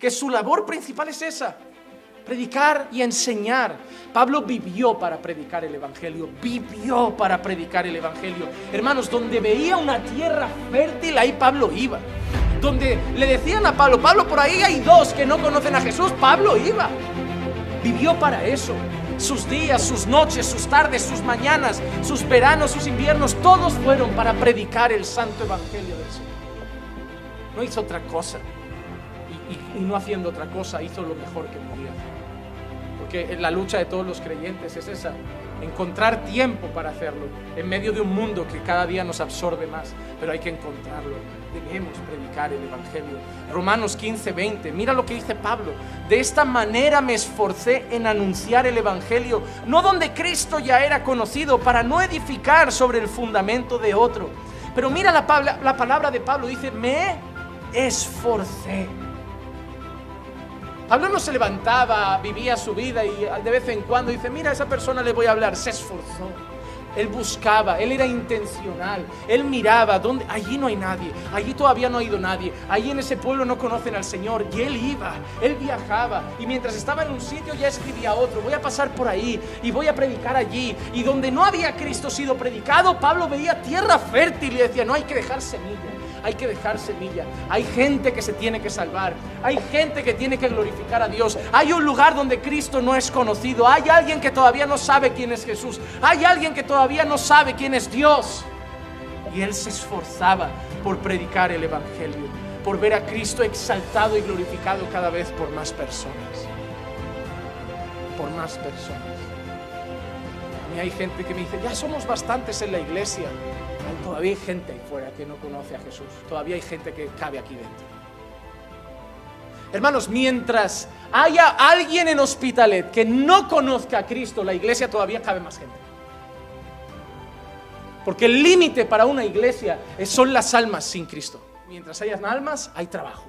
que su labor principal es esa: predicar y enseñar. Pablo vivió para predicar el evangelio, vivió para predicar el evangelio. Hermanos, donde veía una tierra fértil, ahí Pablo iba. Donde le decían a Pablo, Pablo, por ahí hay 2 que no conocen a Jesús, Pablo iba. Vivió para eso. Sus días, sus noches, sus tardes, sus mañanas, sus veranos, sus inviernos, todos fueron para predicar el santo evangelio del Señor. No hizo otra cosa. Y no haciendo otra cosa, hizo lo mejor que podía hacer. Porque la lucha de todos los creyentes es esa: encontrar tiempo para hacerlo en medio de un mundo que cada día nos absorbe más. Pero hay que encontrarlo. Debemos predicar el evangelio. Romanos 15:20, mira lo que dice Pablo: de esta manera me esforcé en anunciar el evangelio, no donde Cristo ya era conocido, para no edificar sobre el fundamento de otro. Pero mira la palabra de Pablo, dice: me esforcé. Pablo no se levantaba, vivía su vida y de vez en cuando dice: mira, a esa persona le voy a hablar. Se esforzó. Él buscaba, él era intencional. Él miraba, allí no hay nadie, allí todavía no ha ido nadie, allí en ese pueblo no conocen al Señor. Y él iba, él viajaba, y mientras estaba en un sitio ya escribía otro: voy a pasar por ahí y voy a predicar allí. Y donde no había Cristo sido predicado, Pablo veía tierra fértil y decía: no, hay que dejar semilla. Hay que dejar semilla. Hay gente que se tiene que salvar. Hay gente que tiene que glorificar a Dios. Hay un lugar donde Cristo no es conocido. Hay alguien que todavía no sabe quién es Jesús. Hay alguien que todavía no sabe quién es Dios. Y él se esforzaba por predicar el evangelio, por ver a Cristo exaltado y glorificado cada vez por más personas. Por más personas. A mí hay gente que me dice: ya somos bastantes en la iglesia. Todavía hay gente ahí fuera que no conoce a Jesús. Todavía hay gente que cabe aquí dentro. Hermanos, mientras haya alguien en Hospitalet que no conozca a Cristo, la iglesia todavía cabe más gente. Porque el límite para una iglesia son las almas sin Cristo. Mientras hayan almas, hay trabajo.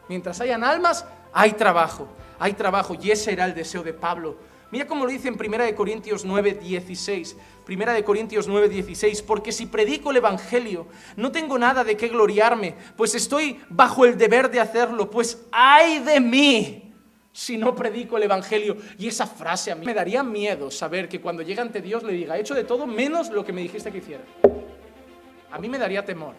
Mientras hayan almas, hay trabajo. Hay trabajo, y ese era el deseo de Pablo. Mira cómo lo dice en 1 Corintios 9:16. 1 Corintios 9:16. Porque si predico el evangelio, no tengo nada de qué gloriarme, pues estoy bajo el deber de hacerlo. Pues ¡ay de mí si no predico el evangelio! Y esa frase a mí me daría miedo, saber que cuando llegue ante Dios le diga: he hecho de todo menos lo que me dijiste que hiciera. A mí me daría temor.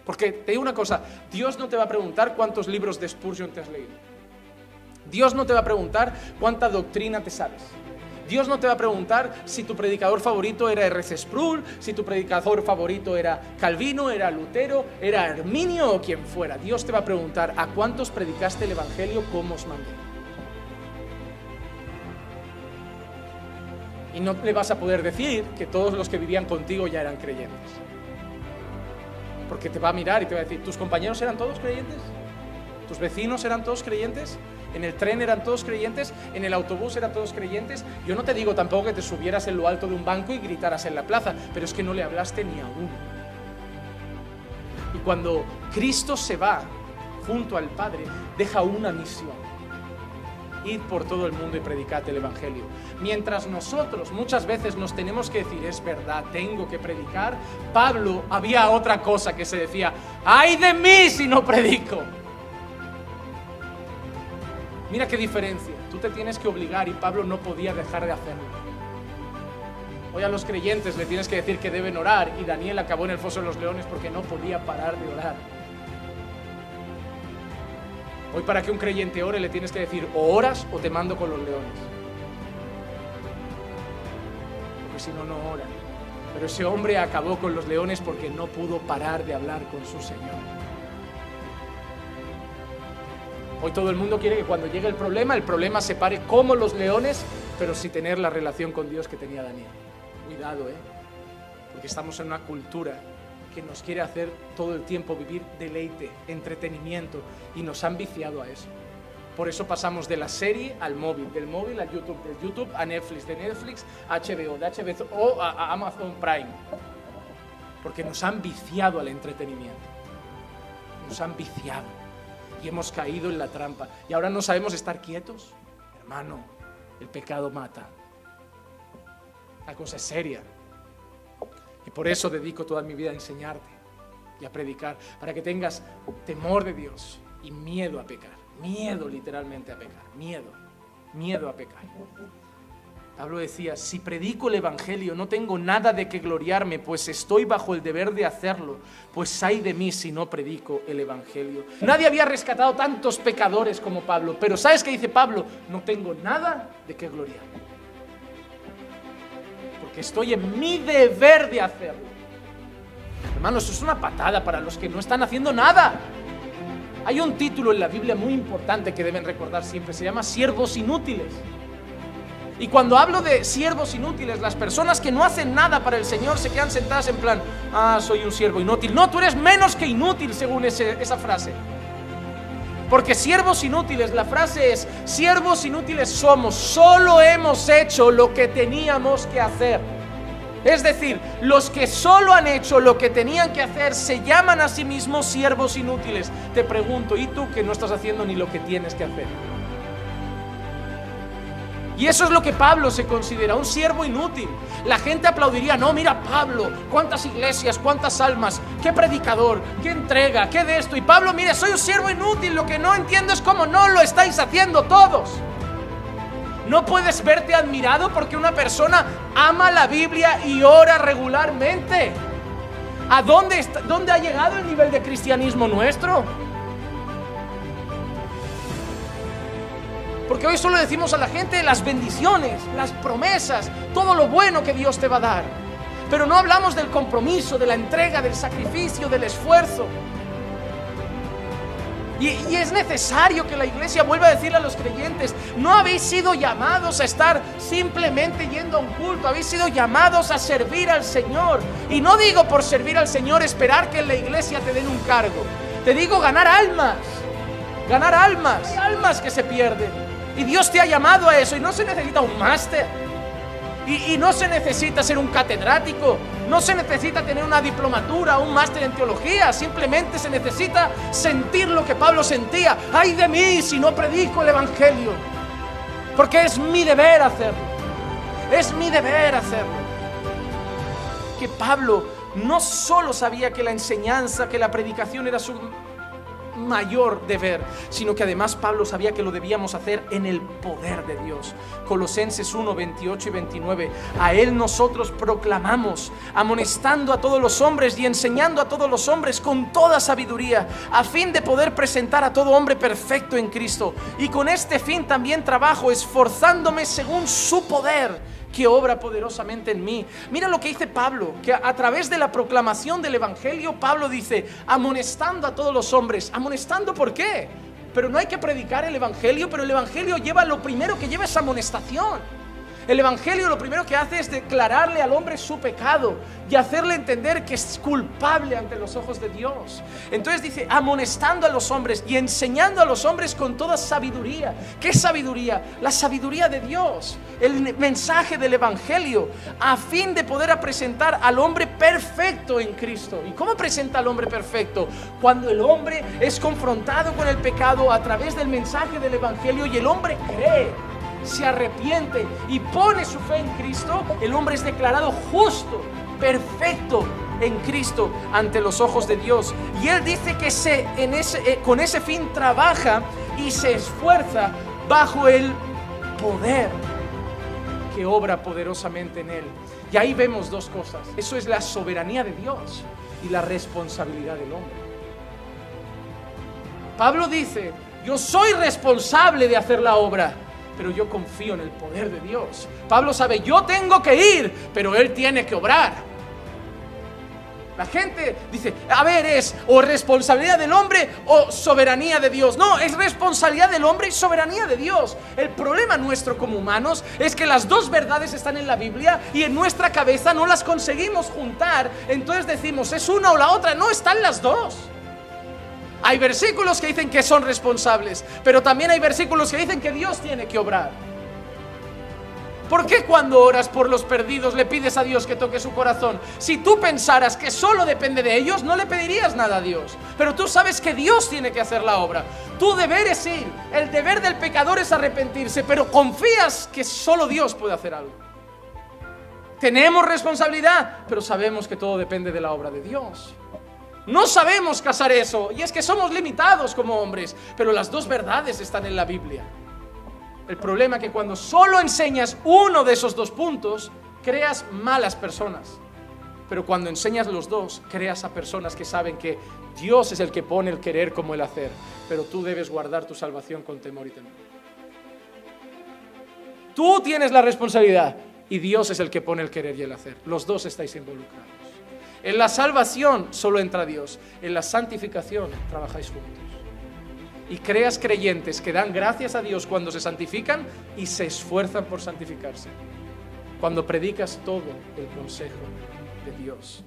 Porque te digo una cosa: Dios no te va a preguntar cuántos libros de Spurgeon te has leído. Dios no te va a preguntar cuánta doctrina te sabes. Dios no te va a preguntar si tu predicador favorito era R.C. Sproul, si tu predicador favorito era Calvino, era Lutero, era Arminio o quien fuera. Dios te va a preguntar: ¿a cuántos predicaste el evangelio como os mandé? Y no le vas a poder decir que todos los que vivían contigo ya eran creyentes. Porque te va a mirar y te va a decir: ¿tus compañeros eran todos creyentes? ¿Tus vecinos eran todos creyentes? ¿En el tren eran todos creyentes? ¿En el autobús eran todos creyentes? Yo no te digo tampoco que te subieras en lo alto de un banco y gritaras en la plaza, pero es que no le hablaste ni a uno. Y cuando Cristo se va junto al Padre, deja una misión: id por todo el mundo y predicad el evangelio. Mientras nosotros muchas veces nos tenemos que decir: es verdad, tengo que predicar, Pablo había otra cosa que se decía: ¡ay de mí si no predico! Mira qué diferencia. Tú te tienes que obligar y Pablo no podía dejar de hacerlo. Hoy a los creyentes le tienes que decir que deben orar, y Daniel acabó en el foso de los leones porque no podía parar de orar. Hoy para que un creyente ore le tienes que decir: o oras o te mando con los leones. Porque si no, no ora. Pero ese hombre acabó con los leones porque no pudo parar de hablar con su Señor. Hoy todo el mundo quiere que cuando llegue el problema se pare como los leones, pero sin tener la relación con Dios que tenía Daniel. Cuidado, porque estamos en una cultura que nos quiere hacer todo el tiempo vivir deleite, entretenimiento, y nos han viciado a eso. Por eso pasamos de la serie al móvil, del móvil al YouTube, del YouTube a Netflix, de Netflix a HBO, de HBO a Amazon Prime. Porque nos han viciado al entretenimiento. Nos han viciado. Y hemos caído en la trampa. Y ahora no sabemos estar quietos. Hermano, el pecado mata. La cosa es seria. Y por eso dedico toda mi vida a enseñarte y a predicar, para que tengas temor de Dios y miedo a pecar. Miedo literalmente a pecar. Miedo a pecar. Pablo decía, si predico el evangelio no tengo nada de que gloriarme, pues estoy bajo el deber de hacerlo, pues ay de mí si no predico el evangelio. Nadie había rescatado tantos pecadores como Pablo, pero ¿sabes qué dice Pablo? No tengo nada de que gloriarme, porque estoy en mi deber de hacerlo. Hermanos, eso es una patada para los que no están haciendo nada. Hay un título en la Biblia muy importante que deben recordar siempre, se llama siervos inútiles. Y cuando hablo de siervos inútiles, las personas que no hacen nada para el Señor se quedan sentadas en plan, soy un siervo inútil. No, tú eres menos que inútil según esa frase. Porque siervos inútiles, la frase es, siervos inútiles somos, solo hemos hecho lo que teníamos que hacer. Es decir, los que solo han hecho lo que tenían que hacer se llaman a sí mismos siervos inútiles. Te pregunto, ¿y tú que no estás haciendo ni lo que tienes que hacer? Y eso es lo que Pablo se considera, un siervo inútil. La gente aplaudiría, no, mira Pablo, cuántas iglesias, cuántas almas, qué predicador, qué entrega, qué de esto. Y Pablo, mire, soy un siervo inútil, lo que no entiendo es cómo no lo estáis haciendo todos. No puedes verte admirado porque una persona ama la Biblia y ora regularmente. ¿A dónde ha llegado el nivel de cristianismo nuestro? Porque hoy solo decimos a la gente las bendiciones, las promesas, todo lo bueno que Dios te va a dar. Pero no hablamos del compromiso, de la entrega, del sacrificio, del esfuerzo. Y es necesario que la iglesia vuelva a decirle a los creyentes, no habéis sido llamados a estar simplemente yendo a un culto, habéis sido llamados a servir al Señor. Y no digo por servir al Señor esperar que en la iglesia te den un cargo. Te digo ganar almas. Hay almas que se pierden. Y Dios te ha llamado a eso y no se necesita un máster y no se necesita ser un catedrático, no se necesita tener una diplomatura, un máster en teología, simplemente se necesita sentir lo que Pablo sentía. ¡Ay de mí si no predico el evangelio! Porque es mi deber hacerlo, Que Pablo no solo sabía que la enseñanza, que la predicación era su mayor deber, sino que además Pablo sabía que lo debíamos hacer en el poder de Dios. Colosenses 1, 28 y 29. A Él nosotros proclamamos, amonestando a todos los hombres y enseñando a todos los hombres con toda sabiduría, a fin de poder presentar a todo hombre perfecto en Cristo. Y con este fin también trabajo, esforzándome según su poder, que obra poderosamente en mí. Mira lo que dice Pablo, que a través de la proclamación del evangelio, Pablo dice, amonestando a todos los hombres. ¿Amonestando por qué? Pero no hay que predicar el evangelio, pero el evangelio lleva, lo primero que lleva es amonestación. El evangelio lo primero que hace es declararle al hombre su pecado y hacerle entender que es culpable ante los ojos de Dios. Entonces dice, amonestando a los hombres y enseñando a los hombres con toda sabiduría. ¿Qué sabiduría? La sabiduría de Dios, el mensaje del evangelio, a fin de poder presentar al hombre perfecto en Cristo. ¿Y cómo presenta al hombre perfecto? Cuando el hombre es confrontado con el pecado a través del mensaje del evangelio y el hombre cree, se arrepiente y pone su fe en Cristo, el hombre es declarado justo, perfecto en Cristo ante los ojos de Dios. Y él dice que con ese fin trabaja y se esfuerza bajo el poder que obra poderosamente en él. Y ahí vemos dos cosas. Eso es la soberanía de Dios y la responsabilidad del hombre. Pablo dice, yo soy responsable de hacer la obra, pero yo confío en el poder de Dios. Pablo sabe, yo tengo que ir, pero Él tiene que obrar. La gente dice, a ver, es o responsabilidad del hombre o soberanía de Dios. No, es responsabilidad del hombre y soberanía de Dios. El problema nuestro como humanos es que las dos verdades están en la Biblia y en nuestra cabeza no las conseguimos juntar. Entonces decimos, es una o la otra. No, están las dos. Hay versículos que dicen que son responsables, pero también hay versículos que dicen que Dios tiene que obrar. ¿Por qué cuando oras por los perdidos le pides a Dios que toque su corazón? Si tú pensaras que solo depende de ellos, no le pedirías nada a Dios. Pero tú sabes que Dios tiene que hacer la obra. Tu deber es ir. El deber del pecador es arrepentirse, pero confías que solo Dios puede hacer algo. Tenemos responsabilidad, pero sabemos que todo depende de la obra de Dios. No sabemos casar eso, y es que somos limitados como hombres, pero las dos verdades están en la Biblia. El problema es que cuando solo enseñas uno de esos dos puntos, creas malas personas. Pero cuando enseñas los dos, creas a personas que saben que Dios es el que pone el querer como el hacer, pero tú debes guardar tu salvación con temor y temor. Tú tienes la responsabilidad y Dios es el que pone el querer y el hacer. Los dos estáis involucrados. En la salvación solo entra Dios, en la santificación trabajáis juntos. Y creas creyentes que dan gracias a Dios cuando se santifican y se esfuerzan por santificarse. Cuando predicas todo el consejo de Dios.